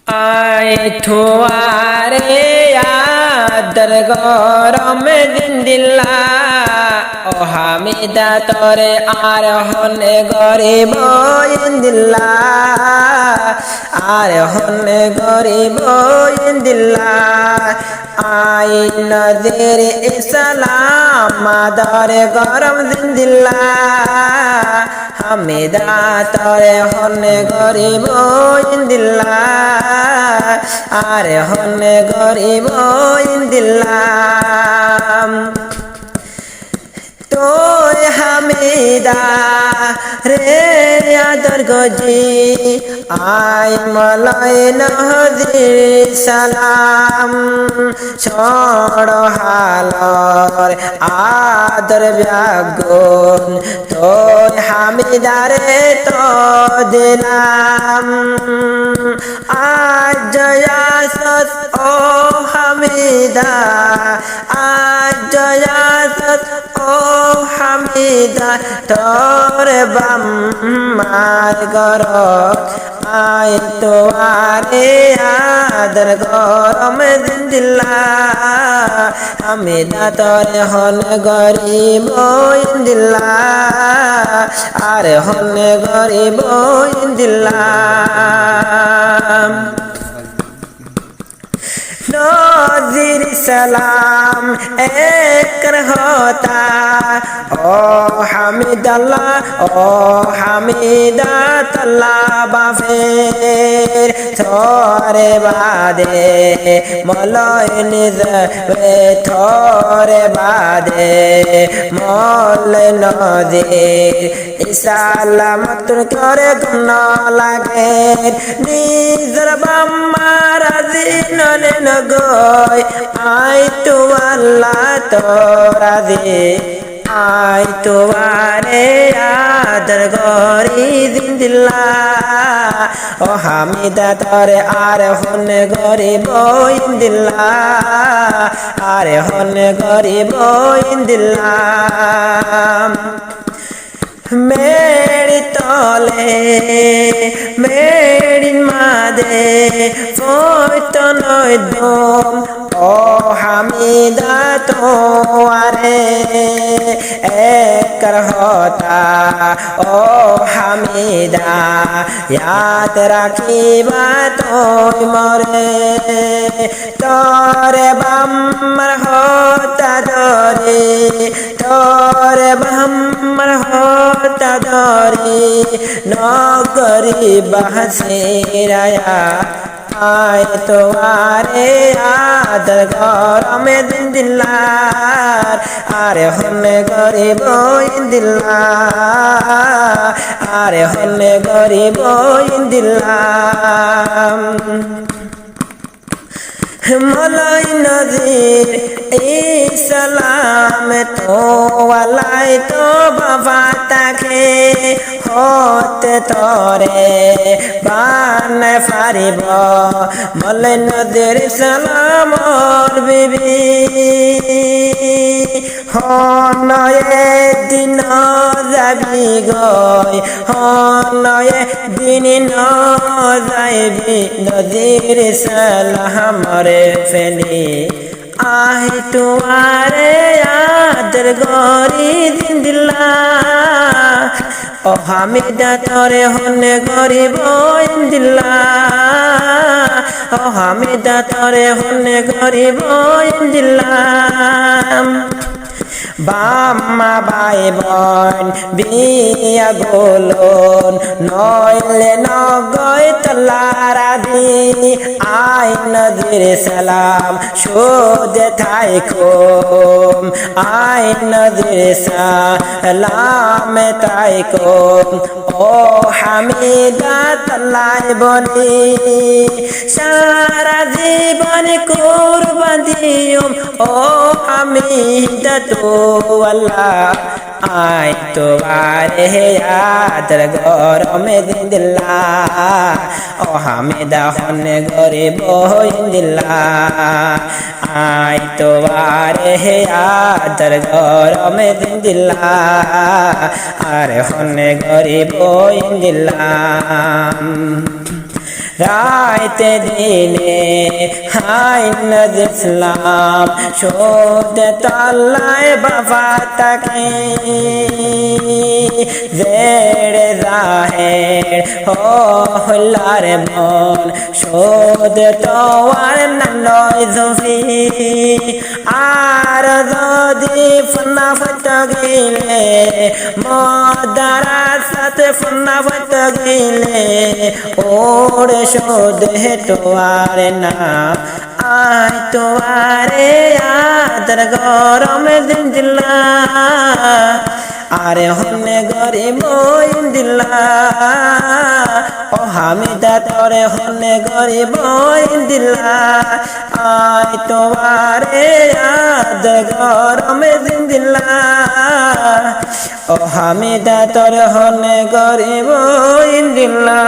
आए ठुआरे आदर गरम दिन दिल्ला ओ हामिदा तोरे आर होने गरीब दिल्ला आर होने गरीब दिल्ला आई नदीर इस्लाम मादर गरम दिन दिल्ला हामिदा तोरे होने गरीब दिल्ला आरे होने गरीब दिल्ला तो हामिदा रे आदर गजी आय मलय नहदिर सलाम छोड़ हालर आदर व्यागुन तो हामिदा रे तो दिलाम आज यासत ओ हामिदा आज यासत ओ हामिदा तोर बाम्मार गर आय तोआरे आदर गरम दिन दिल्ला हामिदा तोरे हन गरीब दिल्ला आरे हन गरीब दिल्ला नज़ीर सलाम एक होता ओ हामिदल्ला ओ हामिदा तल्ला बाफेर थोरे बादे मलय निज थोरे बादे मल नज़ीर इसालामत करे गुण लागे निजर बाम्मार नने नगय आय तो अल्लाह तोरा दे आय तो आरे आदर गरी दिन दिल्ला ओ हामिदा तोरे आरे होने गरीब दिल्ला आरे होने गरीब दिल्ला मेरी तोले मेरी मादे फोटो नय दम ओ हामिदा तो आरे एक होता ओ हामिदा याद रखिबा तो मरे तोरे बाम्मर होता दरे तोरे बाम्मर होता दरे नगरी बहसेराया आय तो आरे आदर गरम दिन दिल्ला आरे होने गरीब दिल्ला आरे होने गरीब दिल्ला मलय नज़ीर इस्लाम तो वालाई तो बाबा ताके होते तोरे बान फारिब मलय नज़ीर इस्लाम और बीबी हनये दिन जाबी गय हनये दिन न जाबी नज़ीर इस्लाम रे फेली आह तुम्हारे आदर गरी दिन दिल्ला ओ हामिदा तोरे होने गरीब दिल्ला ओ हामिदा तोरे होने गरीब दिल्ला बाम्मा बाई बन बिया गोलन नयले नगय तलारा दी आय नज़ीर सलाम शोध थाइकोम आय नज़ीर सलाम थाइकोम ओ हामिदा तलाई बनी सारा जीवन कुर्बान दियोम ओ हामिदा तो अल्लाह आय तो आरे आदर गरम दिन दिल्ला ओ हामिदा होने गरीब दिल्ला आय तो आरे आदर गरम दिन दिल्ला आरे होने गरीब दिल्ला রাইতে দিনে হাইন ইসলাম শোধে তল্লায় বাবা তাকে জেড়ে জাহের হলার মন শোধে তোয়ার নয় জফি আর যদি ফন্না ফট গেলে মদারার সাথে ফন্না ফট গেলে ওরে শোধে তোয়ার না আয় তোয়ারে আদর গরম দিন দিলা আরে হনে গরিব দিলা ও হামিদা তোরে হনে গরিব দিলা আয় তোয়ারে আদর গরম দিন দিলা ও হামিদা তোরে হনে গরিব দিলা।